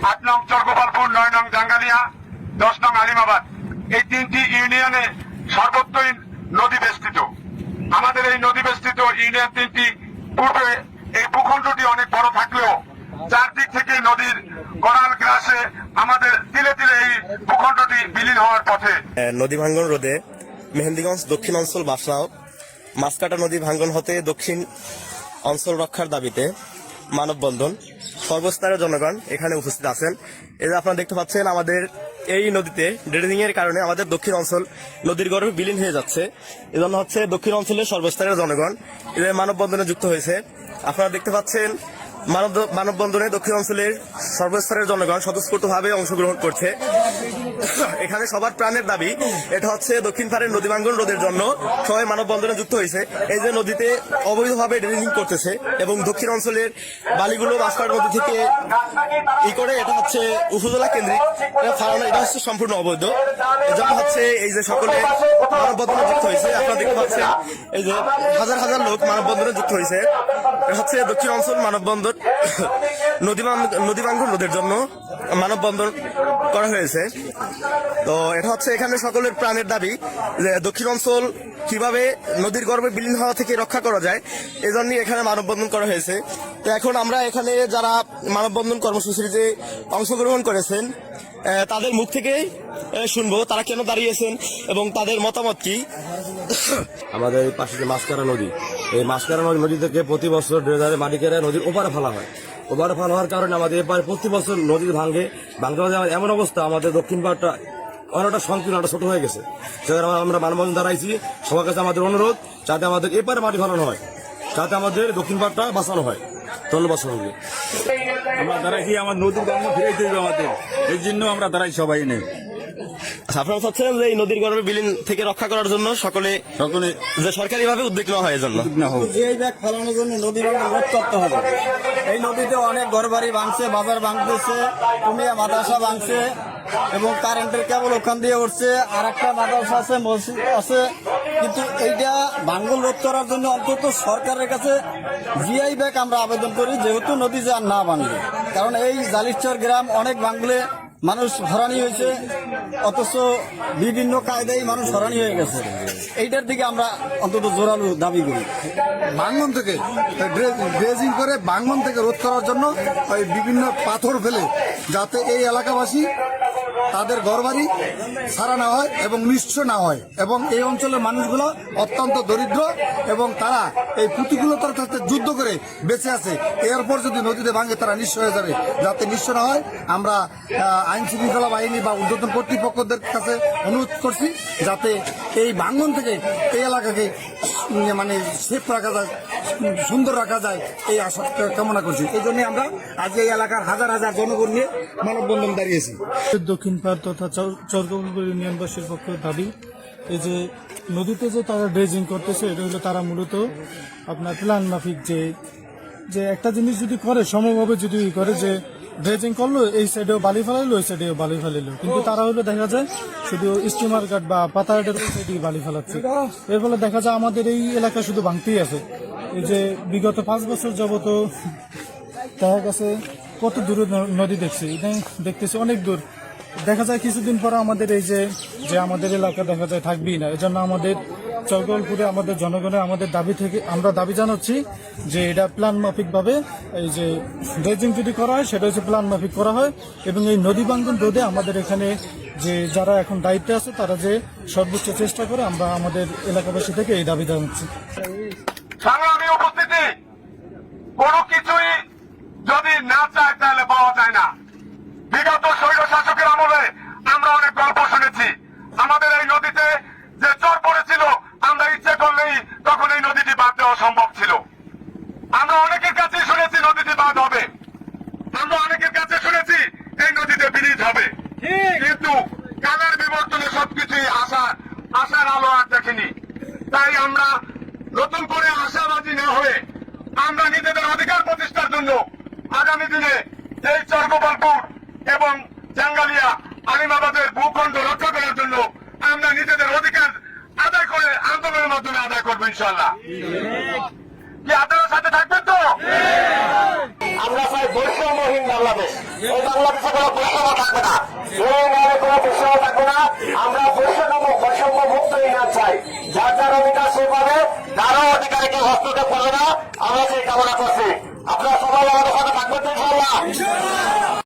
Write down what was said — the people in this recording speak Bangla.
8 নং চরগোপালপুর, 9 নং জাঙ্গালিয়া, 10 নং আলিমাবাদ, এই 3টি ইউনিয়নে সর্বত্রই নদী বেষ্টিত। আমাদের এই নদী বেষ্টিত ইউনিয়ন 3টি পূর্বে এই ভূখণ্ডটি অনেক বড় থাকলেও চারদিক থেকে নদীর গড়াল গ্রাসে আমাদের তিলে তিলে এই ভূখণ্ডটি বিলীন হওয়ার পথে। নদী ভাঙ্গন রোধে মেহেন্দিগঞ্জ দক্ষিণ অঞ্চল বাসনাও মাছকাটা নদী ভাঙ্গন হতে দক্ষিণ অঞ্চল রক্ষার দাবিতে মানববন্ধন। সর্বস্তরের জনগণ এখানে উপস্থিত আছেন। এই যে আপনারা দেখতে পাচ্ছেন, আমাদের এই নদীতে ড্রেজিং এর কারণে আমাদের দক্ষিণ অঞ্চল নদীর গর্ভে বিলীন হয়ে যাচ্ছে। এজন্য হচ্ছে দক্ষিণ অঞ্চলের সর্বস্তরের জনগণ এদের মানববন্ধনে যুক্ত হয়েছে। আপনারা দেখতে পাচ্ছেন মানববন্ধনে দক্ষিণ অঞ্চলের সর্বস্তরের জনগণ স্বতঃস্ফূর্তভাবে অংশগ্রহণ করছে। এখানে সবার প্রাণের দাবি, এটা হচ্ছে দক্ষিণ পাড়ের নদী ভাঙ্গন রোধের জন্য সবাই মানববন্ধনে যুক্ত হয়েছে। এই যে নদীতে অবৈধভাবে ড্রেজিং করতেছে এবং দক্ষিণ অঞ্চলের বালিগুলো বাঁশপাড় নদী থেকে করে এটা হচ্ছে উপজেলা কেন্দ্রিক ফারানো, এটা হচ্ছে সম্পূর্ণ অবৈধ। এজন্য হচ্ছে এই যে সকলে মানববন্ধনে যুক্ত হয়েছে। আপনারা দেখতে পাচ্ছেন এই যে হাজার হাজার লোক মানববন্ধনে যুক্ত হয়েছে। এটা হচ্ছে দক্ষিণ অঞ্চল মানববন্ধন নদী ভাঙ্গন রোধের জন্য মানববন্ধন করা হয়েছে। তো এটা হচ্ছে এখানে সকলের প্রাণের দাবি যে দক্ষিণ অঞ্চল কিভাবে নদীর গর্ভে বিলীন হওয়া থেকে রক্ষা করা যায়, এজন্য এখানে মানববন্ধন করা হয়েছে। তো এখন আমরা এখানে যারা মানববন্ধন কর্মসূচির যে অংশগ্রহণ করেছেন তাদের মুখ থেকে শুনবো তারা কেন দাঁড়িয়েছেন এবং তাদের মতামত কি। আমাদের এই পাশে যে মাছকারা নদী, এই মাছকারা নদী থেকে প্রতি বছর ড্রেজারে মাটি কেটে নদীর ওপারে ফেলা হয়। ওপারে ফেলা হওয়ার কারণে আমাদের এপারে প্রতি বছর নদী ভাঙতে এমন অবস্থা, আমাদের দক্ষিণ পাড়টা অনেকটা সংকীর্ণ, একটা ছোট হয়ে গেছে। সেখানে আমরা মানববন্ধন দাঁড়াইছি। সবার কাছে আমাদের অনুরোধ যাতে আমাদের এপারে মাটি ফেলানো হয়, যাতে আমাদের দক্ষিণ পাড়টা বাঁচানো হয়। ধন্যবাদ সবাইকে। আমরা দাঁড়াইছি, আমার নদীর গঙ্গ ফিরাইতে হবে আমাদের, এই জন্য আমরা দাঁড়াই সবাই নেই। আপনারা চাচ্ছেন যে এই নদীর গর্ভে বিলীন থেকে রক্ষা করার জন্য সকলে যে সরকারি ভাবে উদ্যোগ নেওয়া হয়, এজন্য এই ব্যাগ ফেলানোর জন্য নদী রোধ করতে হবে। এই নদীতে অনেক ঘরবাড়ি ভাঙছে, বাজার ভাঙতেছে, কুমিয়া মাদ্রাসা ভাঙছে এবং কারেন্টের কেবল ওখান দিয়ে উঠছে। আর একটা মাদ্রাসা আছে, মসজিদ আছে, কিন্তু এইটা ভাঙ্গন রোধ করার জন্য অন্তত সরকারের কাছে জিআই ব্যাগ আমরা আবেদন করি, যেহেতু নদী যে আর না ভাঙবে। কারণ এই জালিচর গ্রাম অনেক ভাঙলে মানুষ হরানি হয়েছে, অথচ বিভিন্ন কায়দায় মানুষ হরানি হয়ে গেছে। এইটার দিকে আমরা অন্তত জোরালো দাবি করি। ভাঙ্গন থেকে ড্রেজিং করে ভাঙ্গন থেকে রোধ করার জন্য ওই বিভিন্ন পাথর ফেলে যাতে এই এলাকাবাসী তাদের ঘরবাড়ি ছাড়া না হয় এবং নিঃস্ব না হয়, এবং এই অঞ্চলের মানুষগুলো অত্যন্ত দরিদ্র এবং তারা এই প্রতিকূলতার সাথে যুদ্ধ করে বেঁচে আছে। এরপর যদি নদীতে ভাঙে তারা নিঃস্ব হয়ে যাবে। যাতে নিঃস্ব না হয় আমরা আইন শৃঙ্খলা বাহিনী বা ঊর্ধ্বতন কর্তৃপক্ষদের কাছে অনুরোধ করছি যাতে এই ভাঙ্গন থেকে এই এলাকাকে মানে সেফ রাখা যায়, সুন্দর রাখা যায়, এই আশা কামনা করছি। এই জন্য আমরা আজ এই এলাকার হাজার হাজার জনগণ নিয়ে মানববন্ধন দাঁড়িয়েছি। দক্ষিণ পাড় তথা চরগোপালপুর ইউনিয়নবাসীর পক্ষে দাবি, এই যে নদীতে যে তারা ড্রেজিং করতেছে, এটা হলো তারা মূলত আপনার প্ল্যান মাফিক যে একটা জিনিস যদি করে সমভাবে যদি করে যে ড্রেজিং করলো, এই সাইডেও বালি ফেলাইলো, ওই সাইডেও বালি ফেলাইলো, কিন্তু তারা হলো দেখা যায় শুধু স্টিমার ঘাট বা পাতাঘাটের ওই সাইডে বালি ফেলাচ্ছে। এর ফলে দেখা যায় আমাদের এই এলাকা শুধু ভাঙতেই আছে। এই যে বিগত 5 বছর যাবত দেখা গেছে কত দূরে নদী দেখছি, দেখতেছি অনেক দূর। দেখা যায় কিছুদিন পরে আমাদের এই যে আমাদের এলাকা দেখা যায় থাকবেই না। এজন্য আমাদের চরগোপালপুরে আমাদের জনগণের আমাদের দাবি থেকে আমরা দাবি জানাচ্ছি যে এটা প্ল্যান মাফিক ভাবে এই যে ড্রেজিং যদি করা হয় সেটা হচ্ছে প্ল্যান মাফিক করা হয়, এবং এই নদী ভাঙ্গন রোধে আমাদের এখানে যে যারা এখন দায়িত্বে আছে তারা যে সর্বোচ্চ চেষ্টা করে, আমরা আমাদের এলাকাবাসী থেকে এই দাবি জানাচ্ছি। সংগ্রামী উপস্থিতি, কোনো কিছুই যদি না চায় তাহলে পাওয়া যায় না। বিগত স্বৈর শাসকের আমলে আমরা অনেক গল্প শুনেছি। আমাদের এই নদীতে যে চর পড়েছিল, আমরা ইচ্ছে করলেই তখন এই নদীটি বাদ দেওয়া সম্ভব ছিল। আমরা অনেকের কাছে শুনেছি নদীটি বাদ হবে, আমরা অনেকের কাছে শুনেছি এই নদীতে ব্রিজ হবে, কিন্তু কালের বিবর্তনে সবকিছুই আশার আলো আর দেখেনি। তাই আমরা নতুন করে আশাবাদী না হয়ে আমরা নিজেদের অধিকার প্রতিষ্ঠার জন্য আগামী দিনে এই চরগোপালপুর এবং জাঙ্গালিয়া আলিমাবাদের ভূখণ্ড রক্ষা করার জন্য আমরা নিজেদের অধিকার আদায় করে আন্দোলনের মাধ্যমে আদায় করবো ইনশাল্লাহ। কি আপনারা সাথে থাকবেন তো? আমরা চাই বৈষম্যহীন বাংলাদেশ। এই বাংলাদেশে কোনো বৈষম্য থাকবে না, এই ন্যায়ে কোনো বৈষম্য থাকবে না। আমরা বৈষম্য মুক্ত ইউনিয়ন চাই, যার যার অধিকার সে পাবে, কারো অধিকারে কেউ হস্তক্ষেপ করবে না, আমরা সেই কামনা করছি।